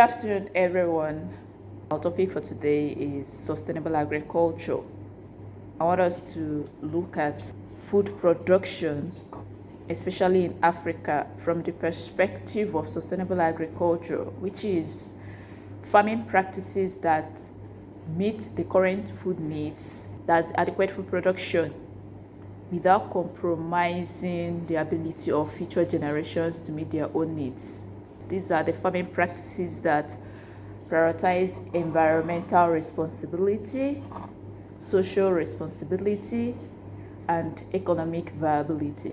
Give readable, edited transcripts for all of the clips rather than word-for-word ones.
Good afternoon, everyone. Our topic for today is sustainable agriculture. I want us to look at food production, especially in Africa, from the perspective of sustainable agriculture, which is farming practices that meet the current food needs, that's adequate food production, without compromising the ability of future generations to meet their own needs. These are the farming practices that prioritize environmental responsibility, social responsibility, and economic viability.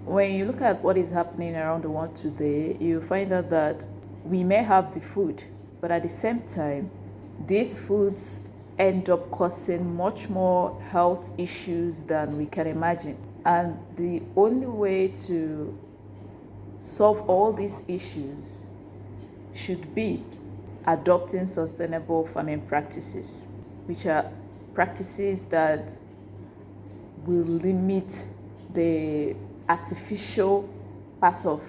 When you look at what is happening around the world today, you find out that we may have the food, but at the same time, these foods end up causing much more health issues than we can imagine. And the only way to solve all these issues should be adopting sustainable farming practices, which are practices that will limit the artificial part of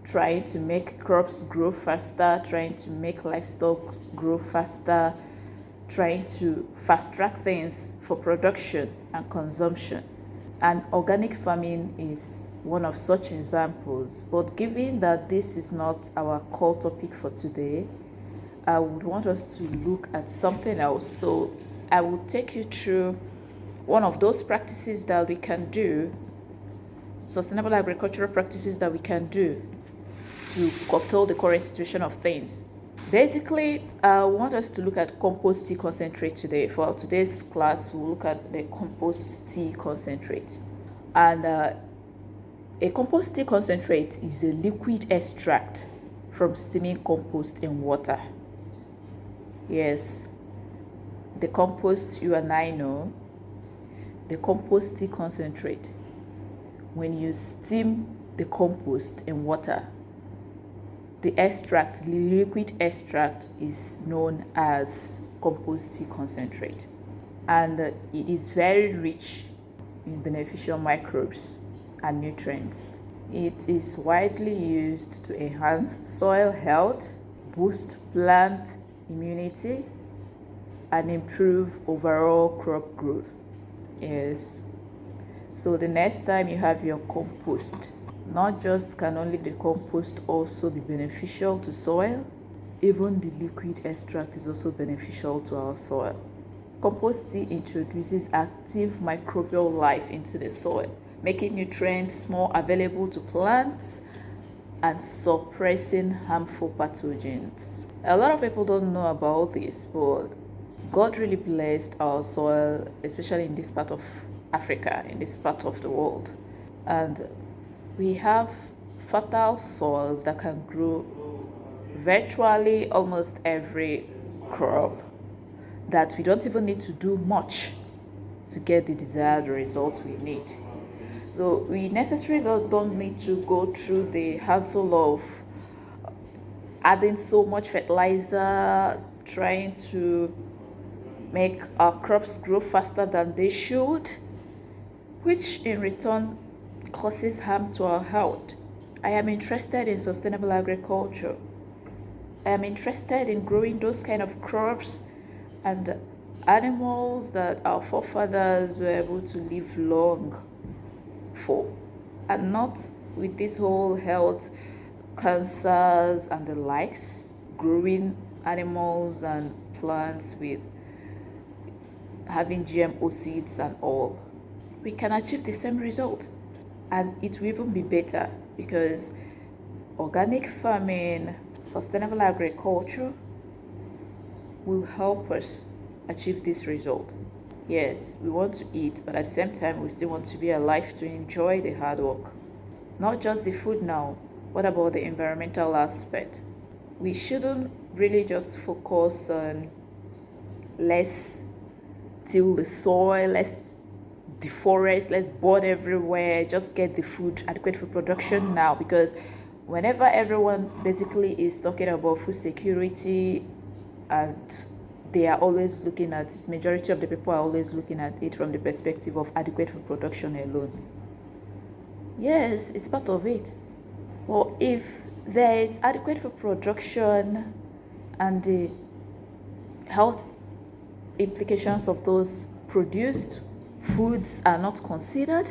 trying to make crops grow faster, trying to make livestock grow faster, trying to fast track things for production and consumption. And organic farming is one of such examples. But given that this is not our core topic for today, I would want us to look at something else. So I will take you through one of those practices that we can do, sustainable agricultural practices that we can do to curtail the current situation of things. Basically, I want us to look at compost tea concentrate today. For today's class, we'll look at the compost tea concentrate. And a compost tea concentrate is a liquid extract from steaming compost in water. Yes, the compost you and I know, the compost tea concentrate. When you steam the compost in water, the extract, the liquid extract, is known as compost tea concentrate. And it is very rich in beneficial microbes and nutrients. It is widely used to enhance soil health, boost plant immunity, and improve overall crop growth. Yes. So the next time you have your compost, not just can only the compost also be beneficial to soil, even the liquid extract is also beneficial to our soil. Compost tea introduces active microbial life into the soil, making nutrients more available to plants and suppressing harmful pathogens. A lot of people don't know about this, but God really blessed our soil, especially in this part of Africa, in this part of the world. And we have fertile soils that can grow virtually almost every crop, that we don't even need to do much to get the desired results we need. So we necessarily don't need to go through the hassle of adding so much fertilizer, trying to make our crops grow faster than they should, which in return causes harm to our health. I am interested in sustainable agriculture. I am interested in growing those kind of crops and animals that our forefathers were able to live long for, and not with this whole health cancers and the likes, growing animals and plants with having GMO seeds and all. We can achieve the same result, and it will even be better, because organic farming, sustainable agriculture will help us achieve this result. Yes, we want to eat, but at the same time, we still want to be alive to enjoy the hard work. Not just the food now, what about the environmental aspect? We shouldn't really just focus on let's till the soil, let's deforest, let's burn everywhere, just get the food, adequate food production now, because whenever everyone basically is talking about food security, and they are always looking at it, majority of the people are always looking at it from the perspective of adequate food production alone. Yes, it's part of it. But if there is adequate food production and the health implications of those produced foods are not considered.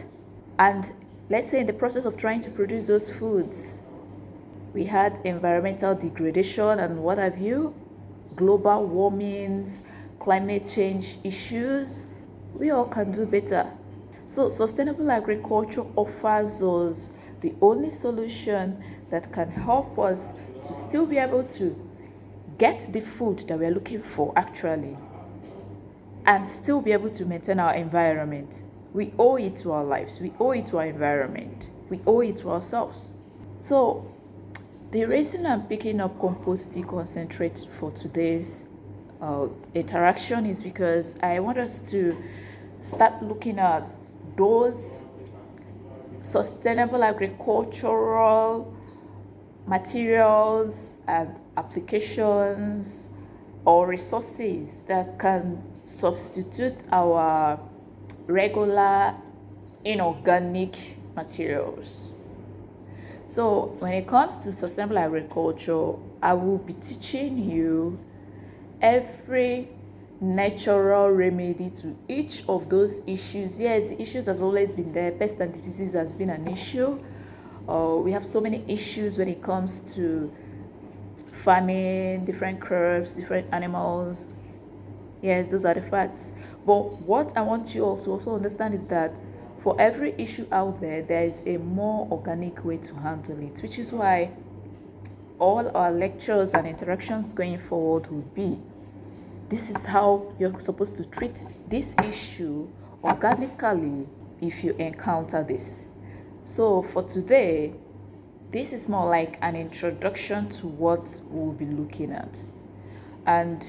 And let's say in the process of trying to produce those foods, we had environmental degradation and what have you, global warmings, climate change issues. We all can do better. So sustainable agriculture offers us the only solution that can help us to still be able to get the food that we're looking for actually, and still be able to maintain our environment. We owe it to our lives, we owe it to our environment, we owe it to ourselves. So the reason I'm picking up compost tea concentrate for today's interaction is because I want us to start looking at those sustainable agricultural materials and applications or resources that can substitute our regular inorganic materials. So when it comes to sustainable agriculture, I will be teaching you every natural remedy to each of those issues. Yes, the issues has always been there. Pest and diseases has been an issue. We have so many issues when it comes to farming, different crops, different animals. Yes, those are the facts. But what I want you all to also understand is that for every issue out there, there is a more organic way to handle it, which is why all our lectures and interactions going forward will be, this is how you're supposed to treat this issue organically if you encounter this. So for today, this is more like an introduction to what we'll be looking at. And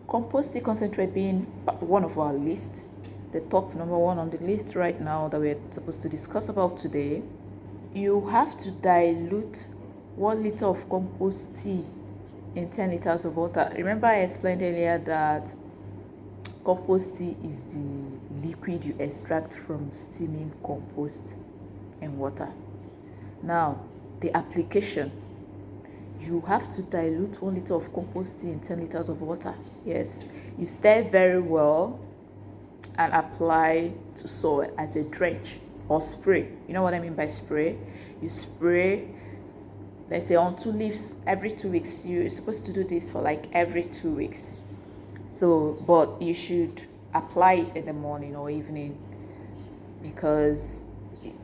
compost tea concentrate being one of our lists, the top number one on the list right now that we're supposed to discuss about today, you have to dilute 1 liter of compost tea in 10 liters of water. Remember I explained earlier that compost tea is the liquid you extract from steaming compost and water. Now, the application, you have to dilute 1 liter of compost tea in 10 liters of water. Yes, you stir very well and apply to soil as a drench or spray. You know what I mean by spray? You spray, let's say on 2 leaves every 2 weeks. You're supposed to do this for like every 2 weeks. So, but you should apply it in the morning or evening because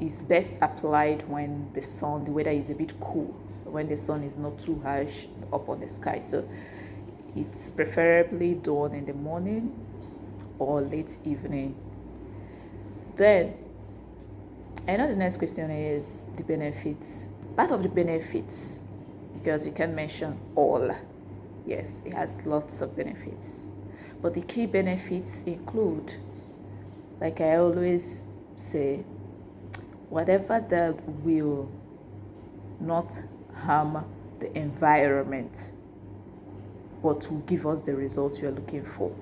it's best applied when the weather is a bit cool, when the sun is not too harsh up on the sky. So it's preferably done in the morning or late evening. Then I know the next question is the benefits. Part of the benefits, because we can mention all. Yes, it has lots of benefits. But the key benefits include, like I always say, whatever that will not harm the environment but will give us the results you are looking for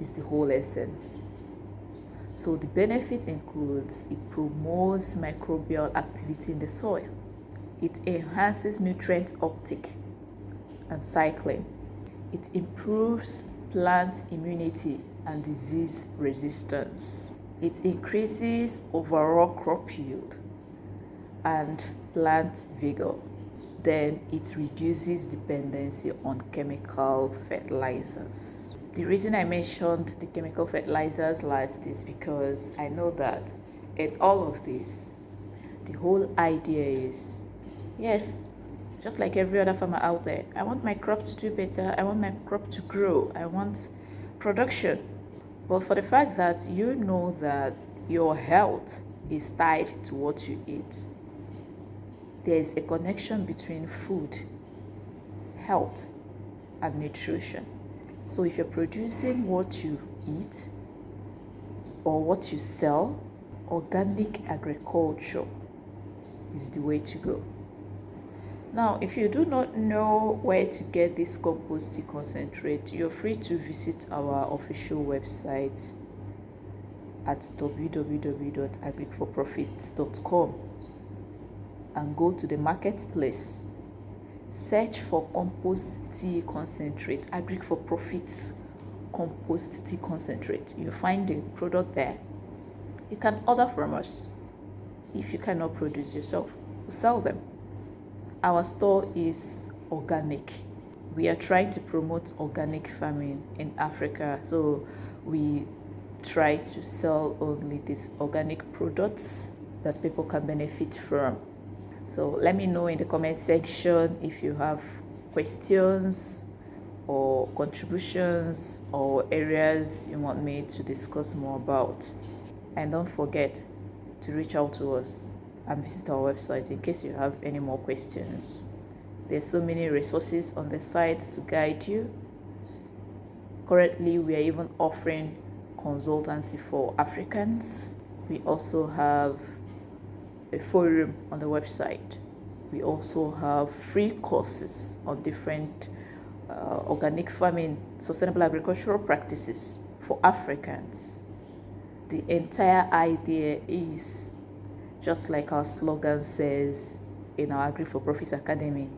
is the whole essence. So the benefit includes, it promotes microbial activity in the soil. It enhances nutrient uptake and cycling. It improves plant immunity and disease resistance. It increases overall crop yield and plant vigor. Then it reduces dependency on chemical fertilizers. The reason I mentioned the chemical fertilizers last is because I know that in all of this, the whole idea is, yes, just like every other farmer out there, I want my crop to do better, I want my crop to grow, I want production. But for the fact that you know that your health is tied to what you eat, there is a connection between food, health, and nutrition. So if you're producing what you eat or what you sell, organic agriculture is the way to go. Now, if you do not know where to get this compost tea concentrate, you're free to visit our official website at www.agric4profits.com and go to the marketplace. Search for compost tea concentrate, Agric4Profits compost tea concentrate. You find the product there. You can order from us. If you cannot produce yourself, we'll sell them. Our store is organic. We are trying to promote organic farming in Africa, so we try to sell only these organic products that people can benefit from. So let me know in the comment section if you have questions or contributions or areas you want me to discuss more about. And don't forget to reach out to us and visit our website in case you have any more questions. There's so many resources on the site to guide you. Currently, we are even offering consultancy for Africans. We also have a forum on the website. We also have free courses on different organic farming, sustainable agricultural practices for Africans. The entire idea is, just like our slogan says in our Agric4Profits Academy,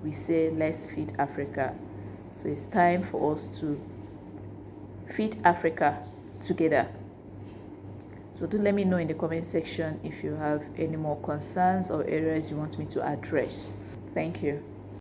we say, let's feed Africa. So it's time for us to feed Africa together. So do let me know in the comment section if you have any more concerns or areas you want me to address. Thank you.